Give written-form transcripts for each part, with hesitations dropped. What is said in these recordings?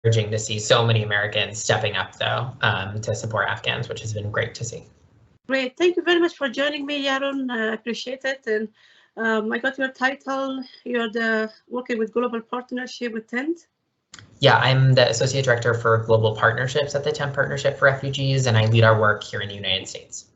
encouraging to see so many Americans stepping up, though, to support Afghans, which has been great to see. Great. Thank you very much for joining me, Yaron. I appreciate it. And I got your title. You're working with Global Partnership with TENT. Yeah, I'm the Associate Director for Global Partnerships at the TENT Partnership for Refugees, and I lead our work here in the United States.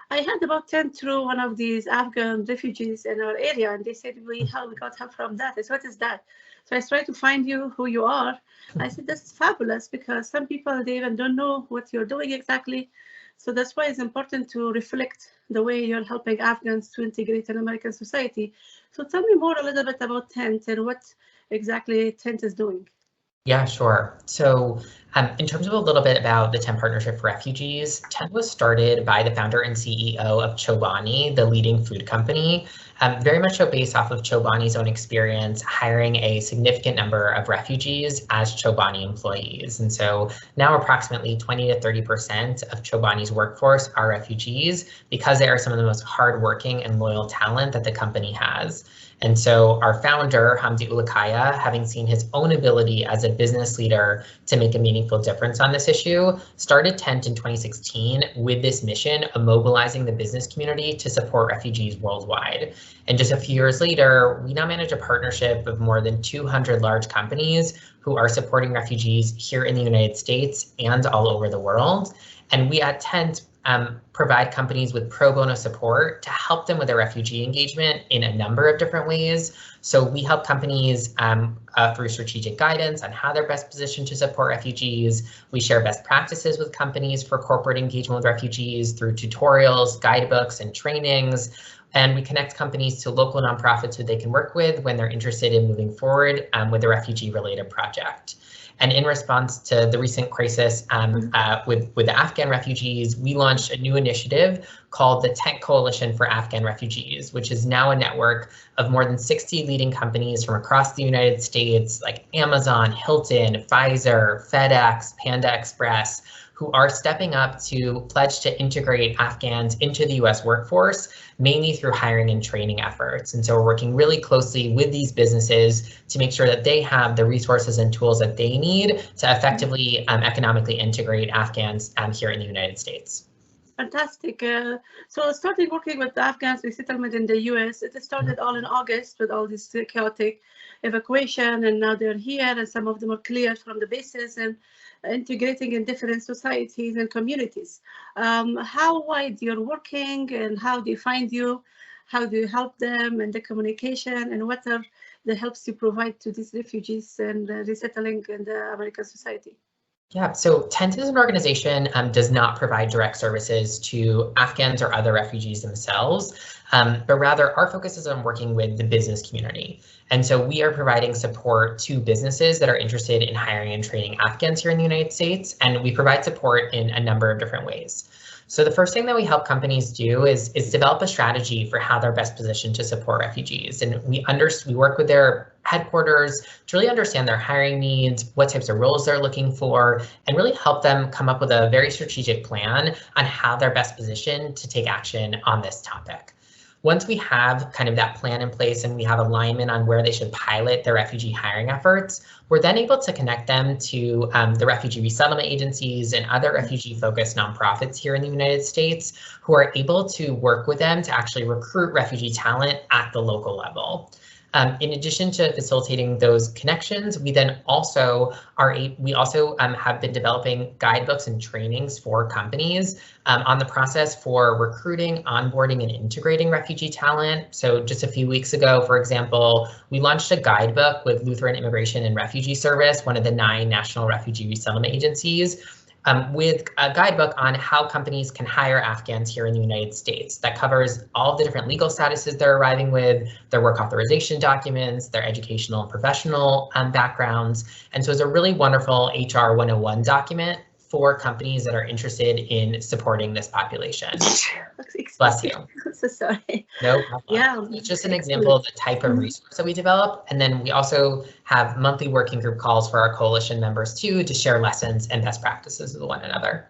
I heard about TENT through one of these Afghan refugees in our area, and they said we got help from that. I said, what is that? So I tried to find you, who you are. I said, that's fabulous, because some people, they even don't know what you're doing exactly. So that's why it's important to reflect the way you're helping Afghans to integrate in American society. So tell me more a little bit about TENT and what exactly TENT is doing. Yeah, sure. So in terms of a little bit about the TENT Partnership for Refugees, TENT was started by the founder and CEO of Chobani, the leading food company, very much so based off of Chobani's own experience hiring a significant number of refugees as Chobani employees. And so now approximately 20 to 30% of Chobani's workforce are refugees because they are some of the most hardworking and loyal talent that the company has. And so our founder, Hamdi Ulukaya, having seen his own ability as a business leader to make a meaningful difference on this issue, started TENT in 2016 with this mission of mobilizing the business community to support refugees worldwide. And just a few years later, we now manage a partnership of more than 200 large companies who are supporting refugees here in the United States and all over the world. And we at TENT provide companies with pro bono support to help them with their refugee engagement in a number of different ways. So we help companies through strategic guidance on how they're best positioned to support refugees. We share best practices with companies for corporate engagement with refugees through tutorials, guidebooks, and trainings. And we connect companies to local nonprofits who they can work with when they're interested in moving forward with a refugee-related project. And in response to the recent crisis with the Afghan refugees, we launched a new initiative called the TENT Coalition for Afghan Refugees, which is now a network of more than 60 leading companies from across the United States, like Amazon, Hilton, Pfizer, FedEx, Panda Express, who are stepping up to pledge to integrate Afghans into the US workforce, mainly through hiring and training efforts. And so we're working really closely with these businesses to make sure that they have the resources and tools that they need to effectively economically integrate Afghans here in the United States. Fantastic. So starting working with the Afghans resettlement in the US, it started all in August with all this chaotic evacuation, and now they're here and some of them are cleared from the bases and integrating in different societies and communities. How wide you're working and how they find you, how do you help them and the communication, and what are the helps you provide to these refugees and resettling in the American society? Yeah, so TENT as an organization does not provide direct services to Afghans or other refugees themselves, but rather our focus is on working with the business community. And so we are providing support to businesses that are interested in hiring and training Afghans here in the United States, and we provide support in a number of different ways. So the first thing that we help companies do is develop a strategy for how they're best positioned to support refugees. And we work with their headquarters to really understand their hiring needs, what types of roles they're looking for, and really help them come up with a very strategic plan on how they're best positioned to take action on this topic. Once we have kind of that plan in place and we have alignment on where they should pilot their refugee hiring efforts, we're then able to connect them to the refugee resettlement agencies and other refugee-focused nonprofits here in the United States who are able to work with them to actually recruit refugee talent at the local level. In addition to facilitating those connections, we then also have been developing guidebooks and trainings for companies on the process for recruiting, onboarding, and integrating refugee talent. So just a few weeks ago, for example, we launched a guidebook with Lutheran Immigration and Refugee Service, one of the 9 national refugee resettlement agencies, with a guidebook on how companies can hire Afghans here in the United States. That covers all the different legal statuses they're arriving with, their work authorization documents, their educational and professional backgrounds. And so it's a really wonderful HR 101 document for companies that are interested in supporting this population. Bless you. I'm so sorry. No problem. Yeah, it's just an example of the type of resource that we develop. And then we also have monthly working group calls for our coalition members too, to share lessons and best practices with one another.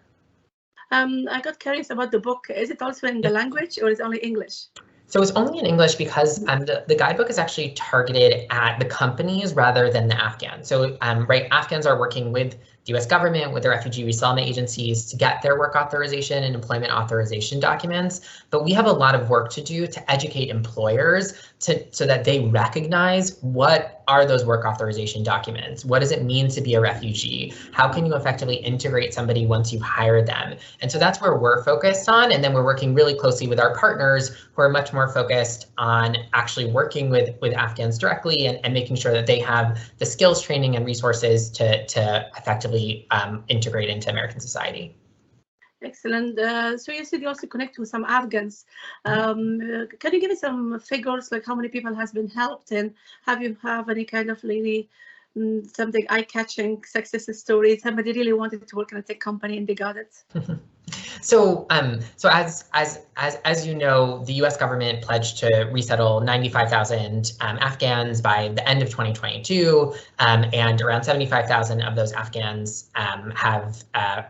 I got curious about the book. Is it also in the language or is it only English? So it's only in English because the guidebook is actually targeted at the companies rather than the Afghans. So right, Afghans are working with the US government, with the refugee resettlement agencies to get their work authorization and employment authorization documents. But we have a lot of work to do to educate employers so that they recognize what are those work authorization documents? What does it mean to be a refugee? How can you effectively integrate somebody once you've hired them? And so that's where we're focused on. And then we're working really closely with our partners who are much more focused on actually working with Afghans directly and making sure that they have the skills, training, and resources to effectively integrate into American society. Excellent. So you said you also connect with some Afghans. Can you give me some figures, like how many people has been helped, and have you any kind of really something eye-catching success story? Somebody really wanted to work in a tech company and they got it. So, as you know, the U.S. government pledged to resettle 95,000 Afghans by the end of 2022, and around 75,000 of those Afghans have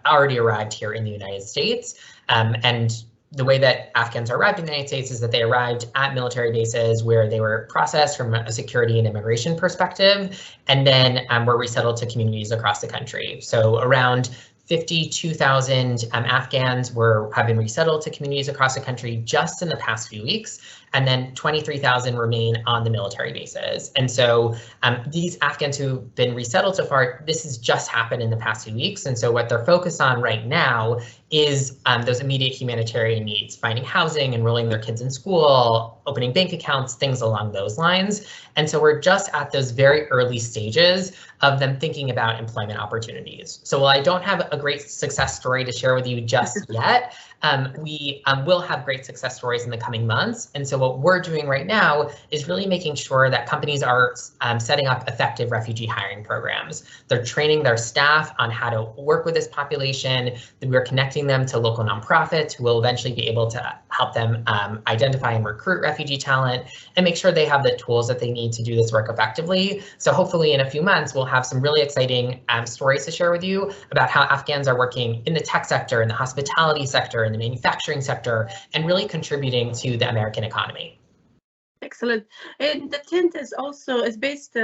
already arrived here in the United States. And the way that Afghans are arrived in the United States is that they arrived at military bases where they were processed from a security and immigration perspective, and then were resettled to communities across the country. So around 52,000 Afghans have been resettled to communities across the country just in the past few weeks, and then 23,000 remain on the military bases. And so these Afghans who've been resettled so far, this has just happened in the past few weeks. And so what they're focused on right now is those immediate humanitarian needs, finding housing, enrolling their kids in school, opening bank accounts, things along those lines. And so we're just at those very early stages of them thinking about employment opportunities. So while I don't have a great success story to share with you just yet, we will have great success stories in the coming months. And so what we're doing right now is really making sure that companies are setting up effective refugee hiring programs. They're training their staff on how to work with this population. We're connecting them to local nonprofits who will eventually be able to help them identify and recruit refugee talent and make sure they have the tools that they need to do this work effectively. So hopefully in a few months, we'll have some really exciting stories to share with you about how Afghans are working in the tech sector, in the hospitality sector, in the manufacturing sector, and really contributing to the American economy. Excellent. And the tent is based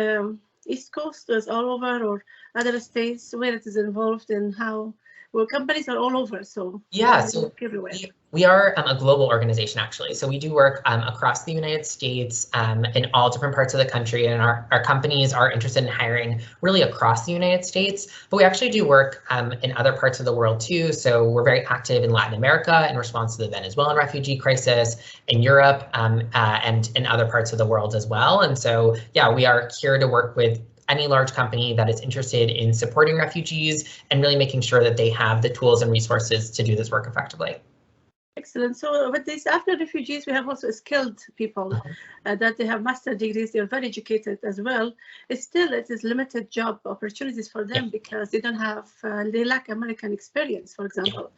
East Coast, is all over, or other states where it is involved, and how? Well, companies are all over, so yeah, so everywhere. We are a global organization, actually. So we do work across the United States in all different parts of the country, and our companies are interested in hiring really across the United States. But we actually do work in other parts of the world too. So we're very active in Latin America in response to the Venezuelan refugee crisis, in Europe, and in other parts of the world as well. And so, yeah, we are here to work with any large company that is interested in supporting refugees and really making sure that they have the tools and resources to do this work effectively. Excellent. So with these Afghan refugees, we have also skilled people that they have master's degrees, they're very educated as well. Still, it is limited job opportunities for them because they don't have, they lack American experience, for example.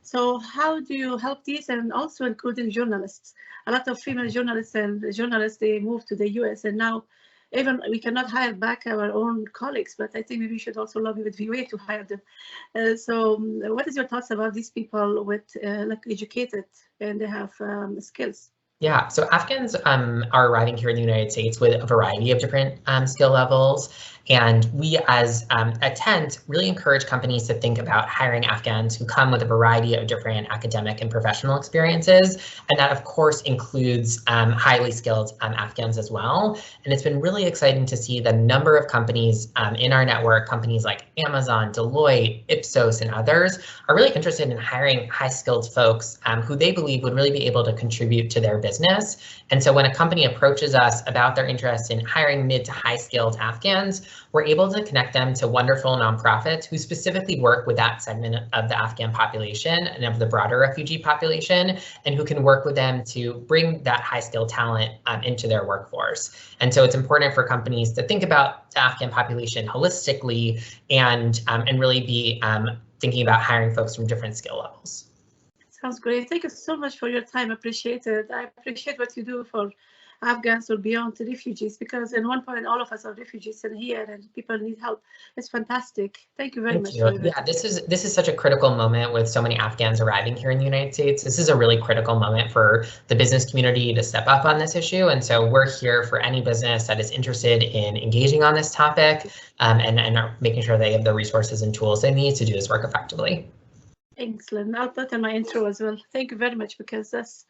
So how do you help these, and also including journalists? A lot of female journalists they move to the US, and now even we cannot hire back our own colleagues, but I think maybe we should also lobby with VOA to hire them. So what is your thoughts about these people with like educated and they have skills? Yeah, so Afghans are arriving here in the United States with a variety of different skill levels. And we as at TENT really encourage companies to think about hiring Afghans who come with a variety of different academic and professional experiences. And that, of course, includes highly skilled Afghans as well. And it's been really exciting to see the number of companies in our network, companies like Amazon, Deloitte, Ipsos, and others, are really interested in hiring high-skilled folks who they believe would really be able to contribute to their business. And so when a company approaches us about their interest in hiring mid to high-skilled Afghans, we're able to connect them to wonderful nonprofits who specifically work with that segment of the Afghan population and of the broader refugee population, and who can work with them to bring that high-skilled talent into their workforce. And so it's important for companies to think about the Afghan population holistically and really be thinking about hiring folks from different skill levels. Sounds great. Thank you so much for your time. Appreciate it. I appreciate what you do for Afghans or beyond to refugees, because in one point all of us are refugees in here and people need help. It's fantastic. Thank you very Thank much you. for that. Yeah, this is such a critical moment with so many Afghans arriving here in the United States. This is a really critical moment for the business community to step up on this issue. And so we're here for any business that is interested in engaging on this topic and are making sure they have the resources and tools they need to do this work effectively. Excellent. I'll put in my intro as well. Thank you very much, because that's